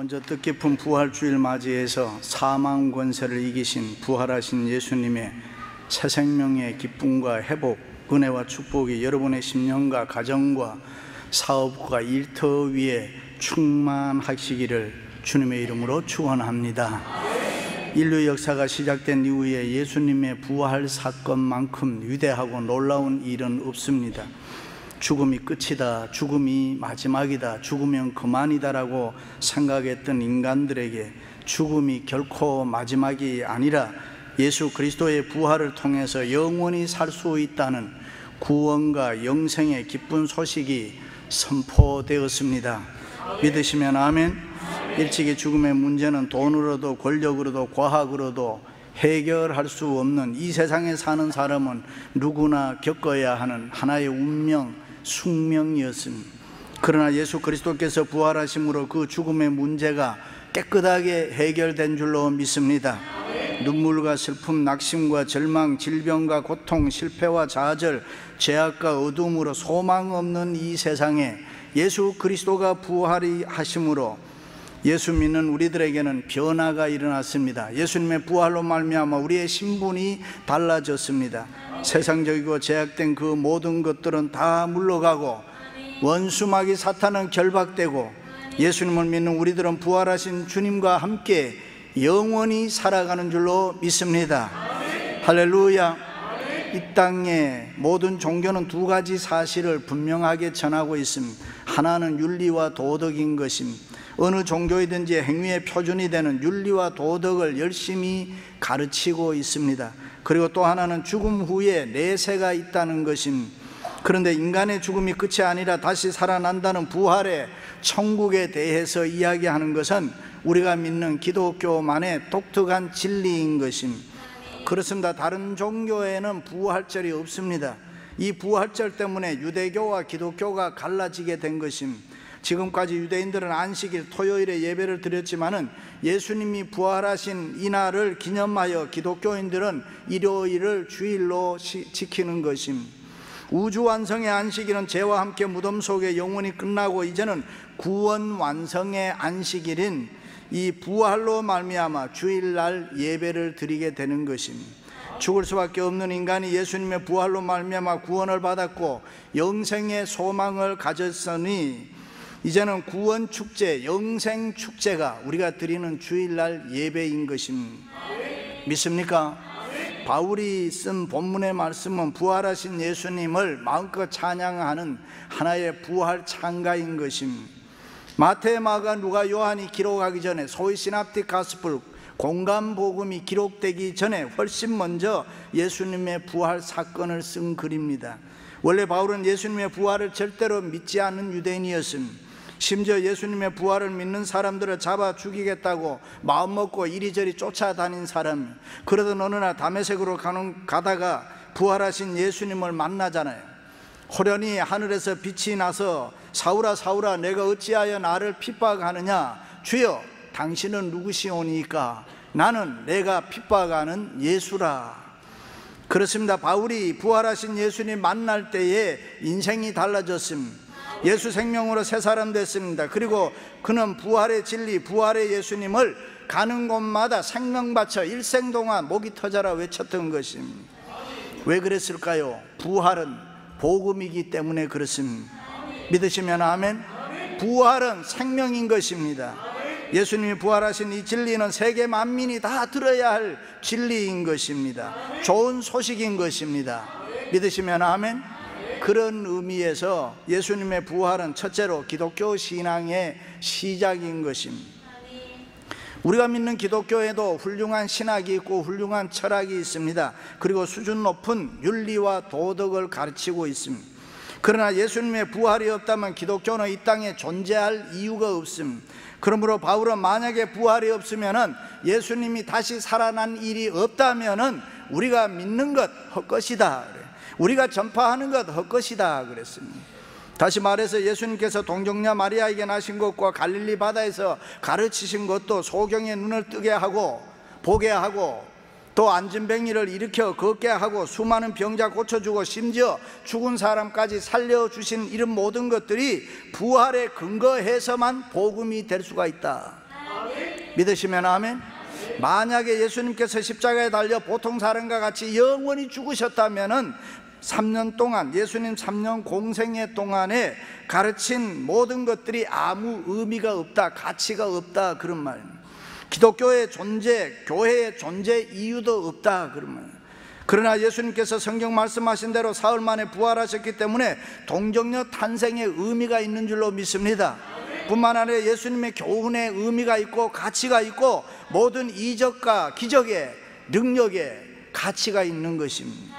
먼저 뜻깊은 부활주일 맞이해서 사망 권세를 이기신 부활하신 예수님의 새 생명의 기쁨과 회복, 은혜와 축복이 여러분의 심령과 가정과 사업과 일터 위에 충만하시기를 주님의 이름으로 축원합니다. 인류 역사가 시작된 이후에 예수님의 부활 사건만큼 위대하고 놀라운 일은 없습니다. 죽음이 끝이다, 죽음이 마지막이다, 죽으면 그만이다라고 생각했던 인간들에게 죽음이 결코 마지막이 아니라 예수 그리스도의 부활을 통해서 영원히 살 수 있다는 구원과 영생의 기쁜 소식이 선포되었습니다. 믿으시면 아멘. 일찍이 죽음의 문제는 돈으로도 권력으로도 과학으로도 해결할 수 없는, 이 세상에 사는 사람은 누구나 겪어야 하는 하나의 운명, 숙명이었습니다. 그러나 예수 그리스도께서 부활하심으로 그 죽음의 문제가 깨끗하게 해결된 줄로 믿습니다. 눈물과 슬픔, 낙심과 절망, 질병과 고통, 실패와 좌절, 죄악과 어둠으로 소망 없는 이 세상에 예수 그리스도가 부활하심으로 예수 믿는 우리들에게는 변화가 일어났습니다. 예수님의 부활로 말미암아 우리의 신분이 달라졌습니다. 세상적이고 제약된 그 모든 것들은 다 물러가고 원수마귀 사탄은 결박되고 예수님을 믿는 우리들은 부활하신 주님과 함께 영원히 살아가는 줄로 믿습니다. 할렐루야. 이 땅의 모든 종교는 두 가지 사실을 분명하게 전하고 있습니다. 하나는 윤리와 도덕인 것입니다. 어느 종교이든지 행위의 표준이 되는 윤리와 도덕을 열심히 가르치고 있습니다. 그리고 또 하나는 죽음 후에 내세가 있다는 것입니다. 그런데 인간의 죽음이 끝이 아니라 다시 살아난다는 부활의 천국에 대해서 이야기하는 것은 우리가 믿는 기독교만의 독특한 진리인 것입니다. 그렇습니다. 다른 종교에는 부활절이 없습니다. 이 부활절 때문에 유대교와 기독교가 갈라지게 된 것입니다. 지금까지 유대인들은 안식일 토요일에 예배를 드렸지만은 예수님이 부활하신 이날을 기념하여 기독교인들은 일요일을 주일로 지키는 것입니다. 우주 완성의 안식일은 죄와 함께 무덤 속에 영원히 끝나고 이제는 구원 완성의 안식일인 이 부활로 말미암아 주일날 예배를 드리게 되는 것입니다. 죽을 수밖에 없는 인간이 예수님의 부활로 말미암아 구원을 받았고 영생의 소망을 가졌으니 이제는 구원 축제, 영생 축제가 우리가 드리는 주일날 예배인 것입니다. 믿습니까? 바울이 쓴 본문의 말씀은 부활하신 예수님을 마음껏 찬양하는 하나의 부활 찬가인 것입니다. 마태, 마가, 누가, 요한이 기록하기 전에 소위 시납틱 가스플, 공간 복음이 기록되기 전에 훨씬 먼저 예수님의 부활 사건을 쓴 글입니다. 원래 바울은 예수님의 부활을 절대로 믿지 않는 유대인이었습니다. 심지어 예수님의 부활을 믿는 사람들을 잡아 죽이겠다고 마음먹고 이리저리 쫓아다닌 사람. 그러던 어느 날 다메섹으로 가다가 부활하신 예수님을 만나잖아요. 호련히 하늘에서 빛이 나서 사울아 사울아 내가 어찌하여 나를 핍박하느냐. 주여 당신은 누구시오니까. 나는 내가 핍박하는 예수라. 그렇습니다. 바울이 부활하신 예수님 만날 때에 인생이 달라졌습니다. 예수 생명으로 새 사람 됐습니다. 그리고 그는 부활의 진리, 부활의 예수님을 가는 곳마다 생명 바쳐 일생 동안 목이 터져라 외쳤던 것입니다. 왜 그랬을까요? 부활은 복음이기 때문에 그렇습니다. 믿으시면 아멘. 부활은 생명인 것입니다. 예수님이 부활하신 이 진리는 세계 만민이 다 들어야 할 진리인 것입니다. 좋은 소식인 것입니다. 믿으시면 아멘. 그런 의미에서 예수님의 부활은 첫째로 기독교 신앙의 시작인 것입니다. 우리가 믿는 기독교에도 훌륭한 신학이 있고 훌륭한 철학이 있습니다. 그리고 수준 높은 윤리와 도덕을 가르치고 있습니다. 그러나 예수님의 부활이 없다면 기독교는 이 땅에 존재할 이유가 없습니다. 그러므로 바울은 만약에 부활이 없으면 예수님이 다시 살아난 일이 없다면 우리가 믿는 것 헛것이다, 우리가 전파하는 것 헛것이다 그랬습니다. 다시 말해서 예수님께서 동정녀 마리아에게 나신 것과 갈릴리 바다에서 가르치신 것도 소경의 눈을 뜨게 하고 보게 하고 또 안진뱅이를 일으켜 걷게 하고 수많은 병자 고쳐주고 심지어 죽은 사람까지 살려주신 이런 모든 것들이 부활에 근거해서만 복음이 될 수가 있다. 믿으시면 아멘. 만약에 예수님께서 십자가에 달려 보통 사람과 같이 영원히 죽으셨다면은 3년 동안, 예수님 3년 공생애 동안에 가르친 모든 것들이 아무 의미가 없다, 가치가 없다, 그런 말입니다. 기독교의 존재, 교회의 존재 이유도 없다, 그런 말입니다. 그러나 예수님께서 성경 말씀하신 대로 사흘 만에 부활하셨기 때문에 동정녀 탄생의 의미가 있는 줄로 믿습니다. 뿐만 아니라 예수님의 교훈의 의미가 있고 가치가 있고 모든 이적과 기적의 능력의 가치가 있는 것입니다.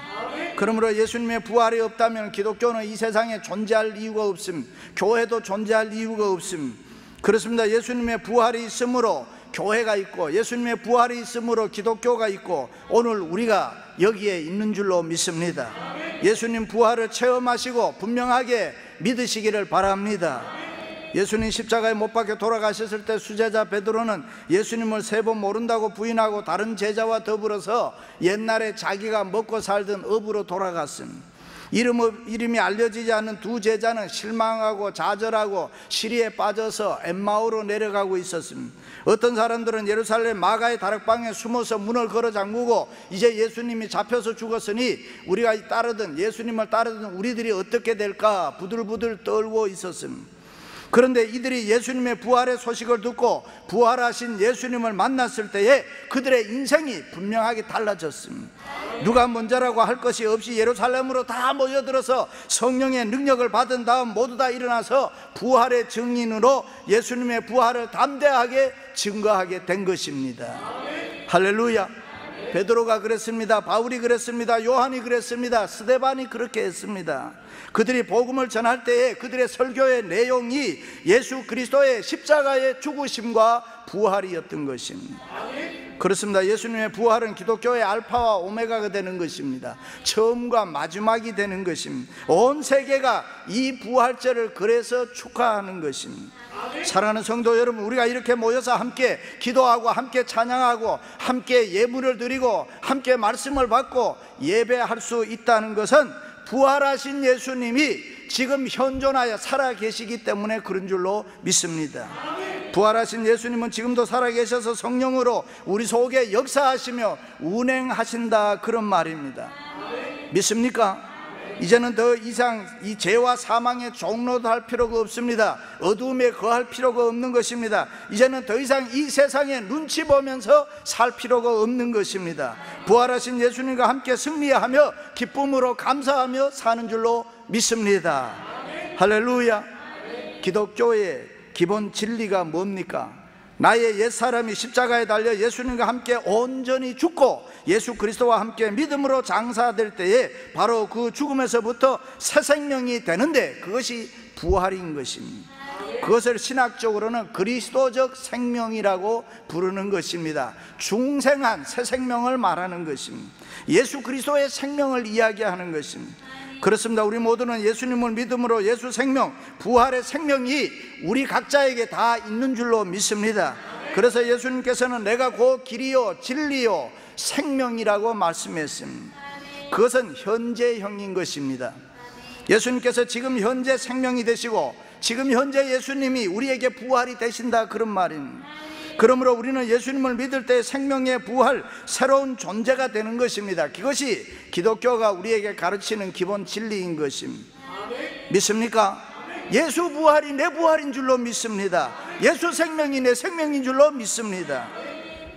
그러므로 예수님의 부활이 없다면 기독교는 이 세상에 존재할 이유가 없음, 교회도 존재할 이유가 없음. 그렇습니다. 예수님의 부활이 있으므로 교회가 있고, 예수님의 부활이 있으므로 기독교가 있고, 오늘 우리가 여기에 있는 줄로 믿습니다. 예수님 부활을 체험하시고 분명하게 믿으시기를 바랍니다. 예수님 십자가에 못 박혀 돌아가셨을 때 수제자 베드로는 예수님을 3번 모른다고 부인하고 다른 제자와 더불어서 옛날에 자기가 먹고 살던 업으로 돌아갔습니다. 이름이 알려지지 않는 두 제자는 실망하고 좌절하고 시리에 빠져서 엠마오로 내려가고 있었습니다. 어떤 사람들은 예루살렘 마가의 다락방에 숨어서 문을 걸어 잠그고 이제 예수님이 잡혀서 죽었으니 우리가 예수님을 따르던 우리들이 어떻게 될까 부들부들 떨고 있었습니다. 그런데 이들이 예수님의 부활의 소식을 듣고 부활하신 예수님을 만났을 때에 그들의 인생이 분명하게 달라졌습니다. 누가 먼저라고 할 것이 없이 예루살렘으로 다 모여들어서 성령의 능력을 받은 다음 모두 다 일어나서 부활의 증인으로 예수님의 부활을 담대하게 증거하게 된 것입니다. 할렐루야. 베드로가 그랬습니다. 바울이 그랬습니다. 요한이 그랬습니다. 스데반이 그렇게 했습니다. 그들이 복음을 전할 때에 그들의 설교의 내용이 예수 그리스도의 십자가의 죽으심과 부활이었던 것입니다. 그렇습니다. 예수님의 부활은 기독교의 알파와 오메가가 되는 것입니다. 처음과 마지막이 되는 것입니다. 온 세계가 이 부활절을 그래서 축하하는 것입니다. 사랑하는 성도 여러분, 우리가 이렇게 모여서 함께 기도하고 함께 찬양하고 함께 예물을 드리고 함께 말씀을 받고 예배할 수 있다는 것은 부활하신 예수님이 지금 현존하여 살아계시기 때문에 그런 줄로 믿습니다. 부활하신 예수님은 지금도 살아계셔서 성령으로 우리 속에 역사하시며 운행하신다, 그런 말입니다. 믿습니까? 이제는 더 이상 이 죄와 사망의 종로도 할 필요가 없습니다. 어두움에 거할 필요가 없는 것입니다. 이제는 더 이상 이 세상에 눈치 보면서 살 필요가 없는 것입니다. 부활하신 예수님과 함께 승리하며 기쁨으로 감사하며 사는 줄로 믿습니다. 할렐루야. 기독교의 기본 진리가 뭡니까? 나의 옛사람이 십자가에 달려 예수님과 함께 온전히 죽고 예수 그리스도와 함께 믿음으로 장사될 때에 바로 그 죽음에서부터 새 생명이 되는데 그것이 부활인 것입니다. 그것을 신학적으로는 그리스도적 생명이라고 부르는 것입니다. 중생한 새 생명을 말하는 것입니다. 예수 그리스도의 생명을 이야기하는 것입니다. 그렇습니다. 우리 모두는 예수님을 믿음으로 예수 생명, 부활의 생명이 우리 각자에게 다 있는 줄로 믿습니다. 그래서 예수님께서는 내가 곧 길이요 진리요 생명이라고 말씀했습니다. 그것은 현재형인 것입니다. 예수님께서 지금 현재 생명이 되시고 지금 현재 예수님이 우리에게 부활이 되신다, 그런 말입니다. 그러므로 우리는 예수님을 믿을 때 생명의 부활, 새로운 존재가 되는 것입니다. 그것이 기독교가 우리에게 가르치는 기본 진리인 것입니다. 믿습니까? 예수 부활이 내 부활인 줄로 믿습니다. 예수 생명이 내 생명인 줄로 믿습니다.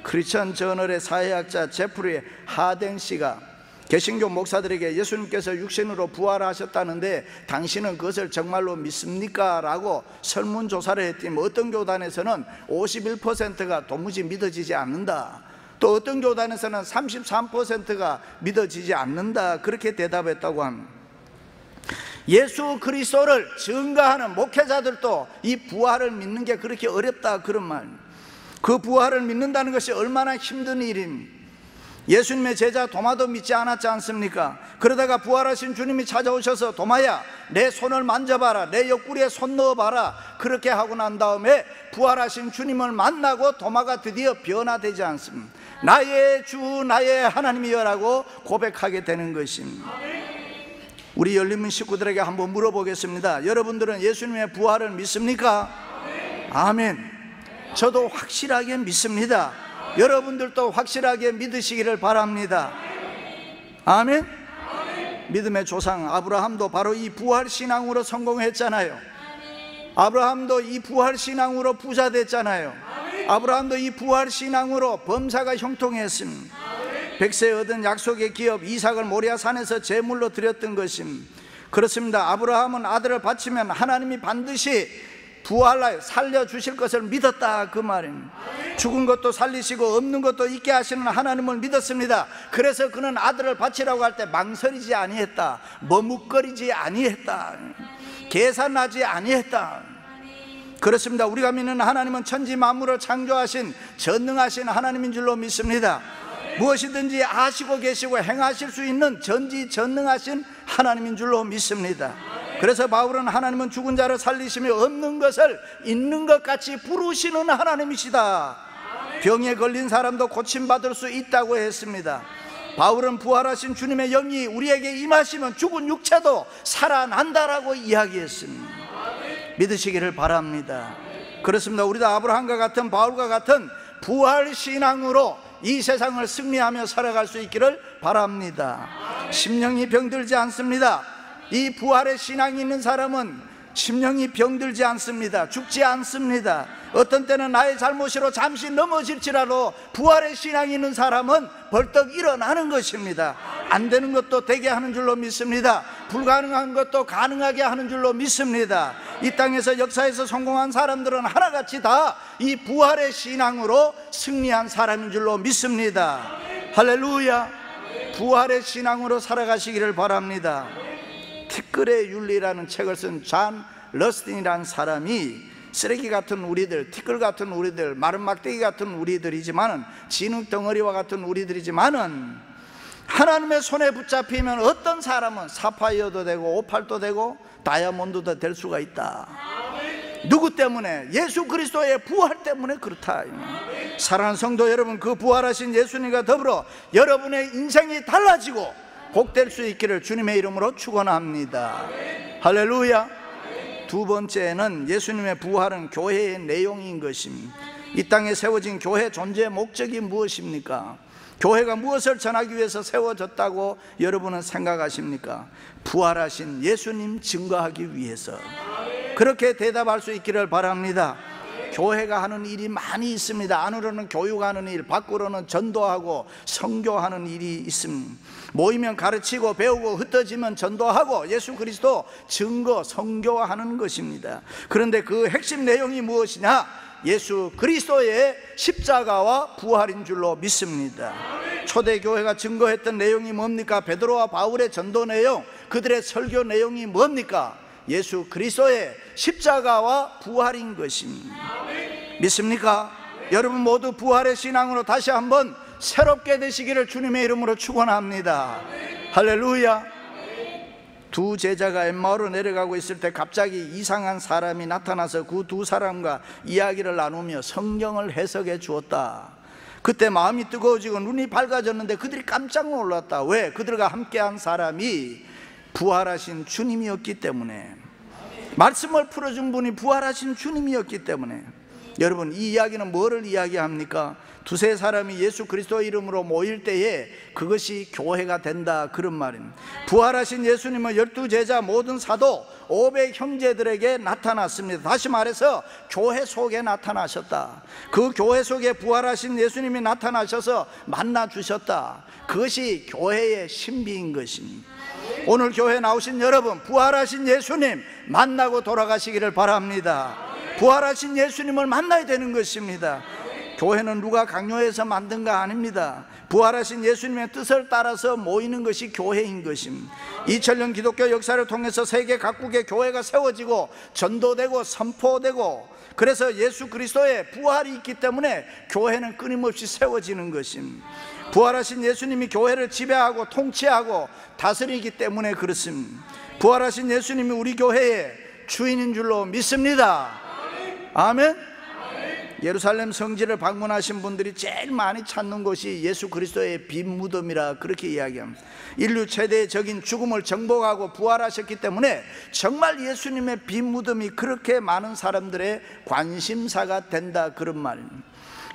크리스천 저널의 사회학자 제프리 하덴 씨가 개신교 목사들에게 예수님께서 육신으로 부활하셨다는데 당신은 그것을 정말로 믿습니까? 라고 설문조사를 했더니 어떤 교단에서는 51%가 도무지 믿어지지 않는다, 또 어떤 교단에서는 33%가 믿어지지 않는다, 그렇게 대답했다고 합니다. 예수 그리스도를 증거하는 목회자들도 이 부활을 믿는 게 그렇게 어렵다, 그런 말. 그 부활을 믿는다는 것이 얼마나 힘든 일입니까? 예수님의 제자 도마도 믿지 않았지 않습니까? 그러다가 부활하신 주님이 찾아오셔서 도마야 내 손을 만져봐라, 내 옆구리에 손 넣어봐라, 그렇게 하고 난 다음에 부활하신 주님을 만나고 도마가 드디어 변화되지 않습니다. 나의 주 나의 하나님이여 라고 고백하게 되는 것입니다. 우리 열린문 식구들에게 한번 물어보겠습니다. 여러분들은 예수님의 부활을 믿습니까? 아멘. 저도 확실하게 믿습니다. 여러분들도 확실하게 믿으시기를 바랍니다. 아멘. 믿음의 조상 아브라함도 바로 이 부활신앙으로 성공했잖아요. 아브라함도 이 부활신앙으로 부자 됐잖아요. 아브라함도 이 부활신앙으로 범사가 형통했습니다. 백세 얻은 약속의 기업 이삭을 모리아 산에서 제물로 드렸던 것입니다. 그렇습니다. 아브라함은 아들을 바치면 하나님이 반드시 부활하여 살려주실 것을 믿었다, 그 말입니다. 죽은 것도 살리시고 없는 것도 있게 하시는 하나님을 믿었습니다. 그래서 그는 아들을 바치라고 할 때 망설이지 아니했다, 머뭇거리지 아니했다, 계산하지 아니했다. 그렇습니다. 우리가 믿는 하나님은 천지 만물을 창조하신 전능하신 하나님인 줄로 믿습니다. 무엇이든지 아시고 계시고 행하실 수 있는 전지전능하신 하나님인 줄로 믿습니다. 그래서 바울은 하나님은 죽은 자를 살리시며 없는 것을 있는 것 같이 부르시는 하나님이시다, 병에 걸린 사람도 고침받을 수 있다고 했습니다. 바울은 부활하신 주님의 영이 우리에게 임하시면 죽은 육체도 살아난다라고 이야기했습니다. 믿으시기를 바랍니다. 그렇습니다. 우리도 아브라함과 같은 바울과 같은 부활신앙으로 이 세상을 승리하며 살아갈 수 있기를 바랍니다. 심령이 병들지 않습니다. 이 부활의 신앙이 있는 사람은 심령이 병들지 않습니다. 죽지 않습니다. 어떤 때는 나의 잘못으로 잠시 넘어질지라도 부활의 신앙이 있는 사람은 벌떡 일어나는 것입니다. 안 되는 것도 되게 하는 줄로 믿습니다. 불가능한 것도 가능하게 하는 줄로 믿습니다. 이 땅에서 역사에서 성공한 사람들은 하나같이 다 이 부활의 신앙으로 승리한 사람인 줄로 믿습니다. 할렐루야. 부활의 신앙으로 살아가시기를 바랍니다. 티끌의 윤리라는 책을 쓴 존 러스틴이라는 사람이 쓰레기 같은 우리들, 티끌 같은 우리들, 마른 막대기 같은 우리들이지만은, 진흙덩어리와 같은 우리들이지만은 하나님의 손에 붙잡히면 어떤 사람은 사파이어도 되고 오팔도 되고 다이아몬드도 될 수가 있다. 누구 때문에? 예수 그리스도의 부활 때문에 그렇다. 사랑하는 성도 여러분, 그 부활하신 예수님과 더불어 여러분의 인생이 달라지고 복될 수 있기를 주님의 이름으로 축원합니다. 할렐루야. 두 번째는 예수님의 부활은 교회의 내용인 것입니다. 이 땅에 세워진 교회 존재의 목적이 무엇입니까? 교회가 무엇을 전하기 위해서 세워졌다고 여러분은 생각하십니까? 부활하신 예수님 증거하기 위해서. 그렇게 대답할 수 있기를 바랍니다. 교회가 하는 일이 많이 있습니다. 안으로는 교육하는 일, 밖으로는 전도하고 선교하는 일이 있습니다. 모이면 가르치고 배우고, 흩어지면 전도하고, 예수 그리스도 증거, 선교하는 것입니다. 그런데 그 핵심 내용이 무엇이냐? 예수 그리스도의 십자가와 부활인 줄로 믿습니다. 초대교회가 증거했던 내용이 뭡니까? 베드로와 바울의 전도 내용, 그들의 설교 내용이 뭡니까? 예수 그리스도의 십자가와 부활인 것입니다. 믿습니까? 여러분 모두 부활의 신앙으로 다시 한번 새롭게 되시기를 주님의 이름으로 축원합니다. 할렐루야. 두 제자가 엠마오로 내려가고 있을 때 갑자기 이상한 사람이 나타나서 그 두 사람과 이야기를 나누며 성경을 해석해 주었다. 그때 마음이 뜨거워지고 눈이 밝아졌는데 그들이 깜짝 놀랐다. 왜? 그들과 함께한 사람이 부활하신 주님이었기 때문에, 말씀을 풀어준 분이 부활하신 주님이었기 때문에. 여러분, 이 이야기는 뭐를 이야기합니까? 두세 사람이 예수 그리스도 이름으로 모일 때에 그것이 교회가 된다, 그런 말입니다. 부활하신 예수님은 12제자 모든 사도 500 형제들에게 나타났습니다. 다시 말해서 교회 속에 나타나셨다. 그 교회 속에 부활하신 예수님이 나타나셔서 만나 주셨다. 그것이 교회의 신비인 것입니다. 오늘 교회 나오신 여러분, 부활하신 예수님 만나고 돌아가시기를 바랍니다. 부활하신 예수님을 만나야 되는 것입니다. 교회는 누가 강요해서 만든 거 아닙니다. 부활하신 예수님의 뜻을 따라서 모이는 것이 교회인 것입니다. 2000년 기독교 역사를 통해서 세계 각국의 교회가 세워지고 전도되고 선포되고, 그래서 예수 그리스도의 부활이 있기 때문에 교회는 끊임없이 세워지는 것입니다. 부활하신 예수님이 교회를 지배하고 통치하고 다스리기 때문에 그렇습니다. 부활하신 예수님이 우리 교회의 주인인 줄로 믿습니다. 아멘. 예루살렘 성지를 방문하신 분들이 제일 많이 찾는 곳이 예수 그리스도의 빈 무덤이라 그렇게 이야기합니다. 인류 최대의 적인 죽음을 정복하고 부활하셨기 때문에 정말 예수님의 빈 무덤이 그렇게 많은 사람들의 관심사가 된다, 그런 말입니다.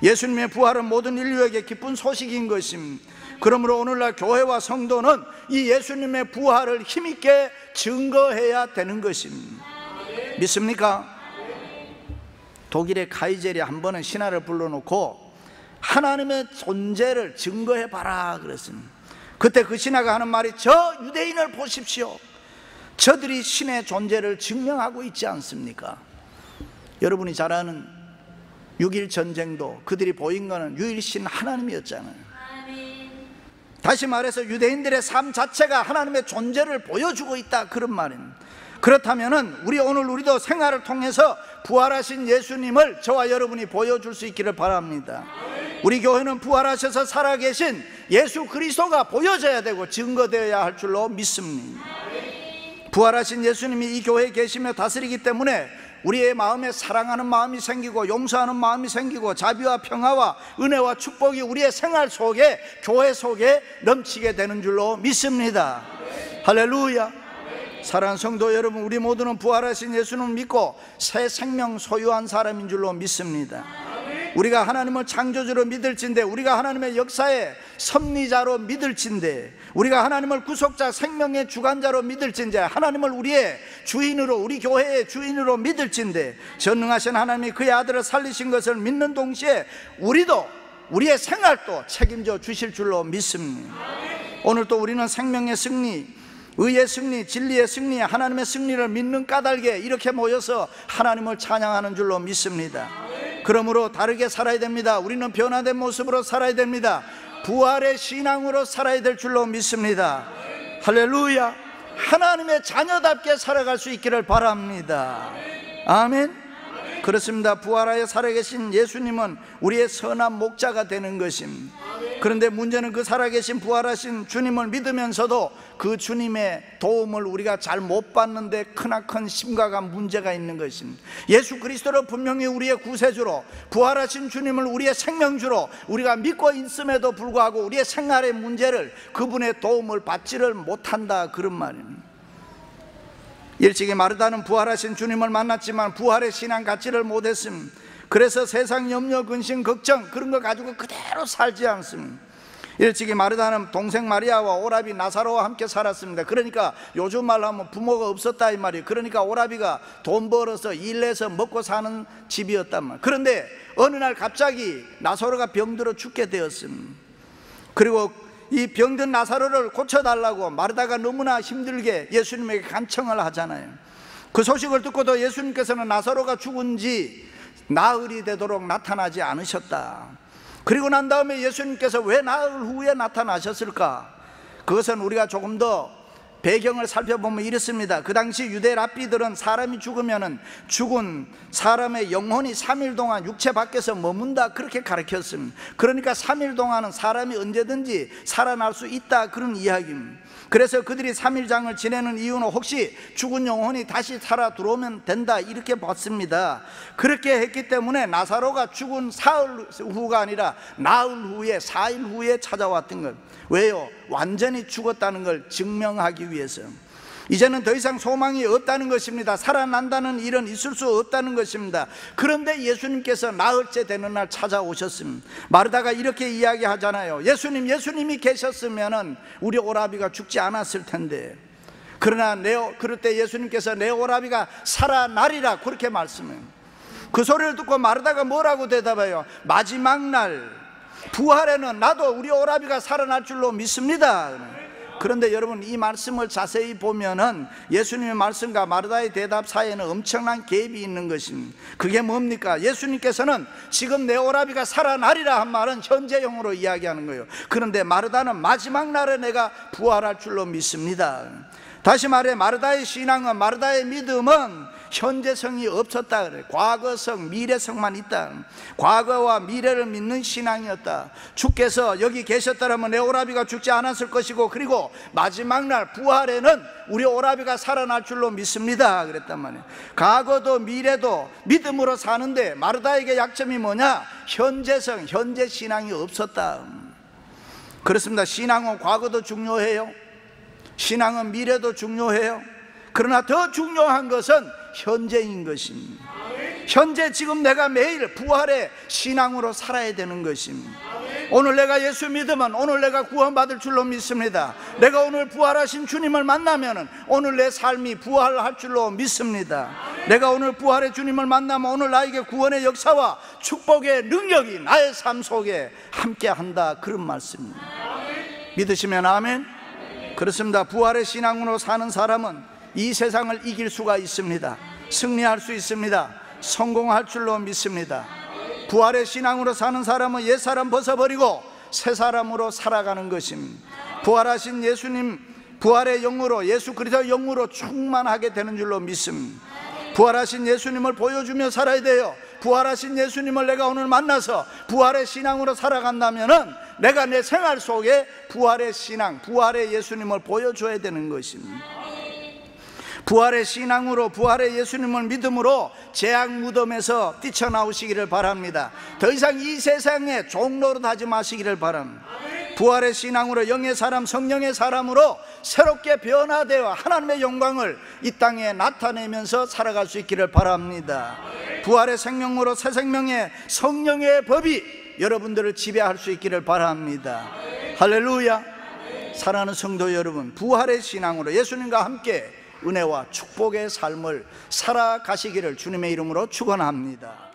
예수님의 부활은 모든 인류에게 기쁜 소식인 것입니다. 그러므로 오늘날 교회와 성도는 이 예수님의 부활을 힘있게 증거해야 되는 것입니다. 믿습니까? 독일의 카이젤이 한 번은 신하를 불러놓고 하나님의 존재를 증거해봐라 그랬습니다. 그때 그 신하가 하는 말이, 저 유대인을 보십시오. 저들이 신의 존재를 증명하고 있지 않습니까? 여러분이 잘 아는 6.1 전쟁도 그들이 보인 것은 유일신 하나님이었잖아요. 다시 말해서 유대인들의 삶 자체가 하나님의 존재를 보여주고 있다, 그런 말입니다. 그렇다면 우리도 생활을 통해서 부활하신 예수님을 저와 여러분이 보여줄 수 있기를 바랍니다. 우리 교회는 부활하셔서 살아계신 예수 그리스도가 보여져야 되고 증거되어야 할 줄로 믿습니다. 부활하신 예수님이 이 교회에 계시며 다스리기 때문에 우리의 마음에 사랑하는 마음이 생기고 용서하는 마음이 생기고 자비와 평화와 은혜와 축복이 우리의 생활 속에, 교회 속에 넘치게 되는 줄로 믿습니다. 할렐루야. 사랑하는 성도 여러분, 우리 모두는 부활하신 예수님을 믿고 새 생명 소유한 사람인 줄로 믿습니다. 우리가 하나님을 창조주로 믿을진데, 우리가 하나님의 역사의 섭리자로 믿을진데, 우리가 하나님을 구속자, 생명의 주관자로 믿을진데, 하나님을 우리의 주인으로, 우리 교회의 주인으로 믿을진데, 전능하신 하나님이 그의 아들을 살리신 것을 믿는 동시에 우리도, 우리의 생활도 책임져 주실 줄로 믿습니다. 오늘 또 우리는 생명의 승리, 의의 승리, 진리의 승리, 하나님의 승리를 믿는 까닭에 이렇게 모여서 하나님을 찬양하는 줄로 믿습니다. 그러므로 다르게 살아야 됩니다. 우리는 변화된 모습으로 살아야 됩니다. 부활의 신앙으로 살아야 될 줄로 믿습니다. 할렐루야. 하나님의 자녀답게 살아갈 수 있기를 바랍니다. 아멘. 그렇습니다. 부활하여 살아계신 예수님은 우리의 선한 목자가 되는 것입니다. 그런데 문제는 그 살아계신 부활하신 주님을 믿으면서도 그 주님의 도움을 우리가 잘 못 받는데 크나큰 심각한 문제가 있는 것입니다. 예수 그리스도를 분명히 우리의 구세주로, 부활하신 주님을 우리의 생명주로 우리가 믿고 있음에도 불구하고 우리의 생활의 문제를, 그분의 도움을 받지를 못한다, 그런 말입니다. 일찍이 마르다는 부활하신 주님을 만났지만 부활의 신앙 갖지를 못했습니다. 그래서 세상 염려, 근심, 걱정 그런 거 가지고 그대로 살지 않습니다. 일찍이 마르다는 동생 마리아와 오라비 나사로와 함께 살았습니다. 그러니까 요즘 말로 하면 부모가 없었다 이 말이에요. 그러니까 오라비가 돈 벌어서 일해서 먹고 사는 집이었단 말이에요. 그런데 어느 날 갑자기 나사로가 병들어 죽게 되었습니다. 그리고 이 병든 나사로를 고쳐달라고 마르다가 너무나 힘들게 예수님에게 간청을 하잖아요. 그 소식을 듣고도 예수님께서는 나사로가 죽은지 나흘이 되도록 나타나지 않으셨다. 그리고 난 다음에 예수님께서 왜 나흘 후에 나타나셨을까? 그것은 우리가 조금 더 배경을 살펴보면 이렇습니다. 그 당시 유대 랍비들은 사람이 죽으면 죽은 사람의 영혼이 3일 동안 육체 밖에서 머문다, 그렇게 가르쳤습니다. 그러니까 3일 동안은 사람이 언제든지 살아날 수 있다, 그런 이야기입니다. 그래서 그들이 3일장을 지내는 이유는 혹시 죽은 영혼이 다시 살아 들어오면 된다, 이렇게 봤습니다. 그렇게 했기 때문에 나사로가 죽은 사흘 후가 아니라 나흘 후에, 4일 후에 찾아왔던 것. 왜요? 완전히 죽었다는 걸 증명하기 위해서. 이제는 더 이상 소망이 없다는 것입니다. 살아난다는 일은 있을 수 없다는 것입니다. 그런데 예수님께서 나흘째 되는 날 찾아오셨습니다. 마르다가 이렇게 이야기하잖아요. 예수님이 계셨으면 우리 오라비가 죽지 않았을 텐데. 그러나 그럴 때 예수님께서 내 오라비가 살아나리라, 그렇게 말씀해요. 그 소리를 듣고 마르다가 뭐라고 대답해요? 마지막 날 부활에는 나도 우리 오라비가 살아날 줄로 믿습니다. 그런데 여러분, 이 말씀을 자세히 보면은 예수님의 말씀과 마르다의 대답 사이에는 엄청난 갭이 있는 것입니다. 그게 뭡니까? 예수님께서는 지금 내 오라비가 살아나리라 한 말은 현재형으로 이야기하는 거예요. 그런데 마르다는 마지막 날에 내가 부활할 줄로 믿습니다. 다시 말해 마르다의 신앙은, 마르다의 믿음은 현재성이 없었다 그래. 과거성, 미래성만 있다. 과거와 미래를 믿는 신앙이었다. 주께서 여기 계셨더라면 내 오라비가 죽지 않았을 것이고, 그리고 마지막 날 부활에는 우리 오라비가 살아날 줄로 믿습니다 그랬단 말이에요. 과거도 미래도 믿음으로 사는데 마르다에게 약점이 뭐냐? 현재성, 현재 신앙이 없었다. 그렇습니다. 신앙은 과거도 중요해요. 신앙은 미래도 중요해요. 그러나 더 중요한 것은 현재인 것입니다. 현재 지금 내가 매일 부활의 신앙으로 살아야 되는 것입니다. 오늘 내가 예수 믿으면 오늘 내가 구원받을 줄로 믿습니다. 내가 오늘 부활하신 주님을 만나면 오늘 내 삶이 부활할 줄로 믿습니다. 내가 오늘 부활의 주님을 만나면 오늘 나에게 구원의 역사와 축복의 능력이 나의 삶 속에 함께한다, 그런 말씀입니다. 믿으시면 아멘. 그렇습니다. 부활의 신앙으로 사는 사람은 이 세상을 이길 수가 있습니다. 승리할 수 있습니다. 성공할 줄로 믿습니다. 부활의 신앙으로 사는 사람은 옛사람 벗어버리고 새 사람으로 살아가는 것입니다. 부활하신 예수님, 부활의 영으로, 예수 그리스도의 영으로 충만하게 되는 줄로 믿습니다. 부활하신 예수님을 보여주며 살아야 돼요. 부활하신 예수님을 내가 오늘 만나서 부활의 신앙으로 살아간다면은 내가 내 생활 속에 부활의 신앙, 부활의 예수님을 보여줘야 되는 것입니다. 부활의 신앙으로, 부활의 예수님을 믿음으로 재앙 무덤에서 뛰쳐나오시기를 바랍니다. 더 이상 이 세상에 종노릇하지 마시기를 바랍니다. 부활의 신앙으로 영의 사람, 성령의 사람으로 새롭게 변화되어 하나님의 영광을 이 땅에 나타내면서 살아갈 수 있기를 바랍니다. 부활의 생명으로 새 생명의 성령의 법이 여러분들을 지배할 수 있기를 바랍니다. 할렐루야. 사랑하는 성도 여러분, 부활의 신앙으로 예수님과 함께 은혜와 축복의 삶을 살아가시기를 주님의 이름으로 축원합니다.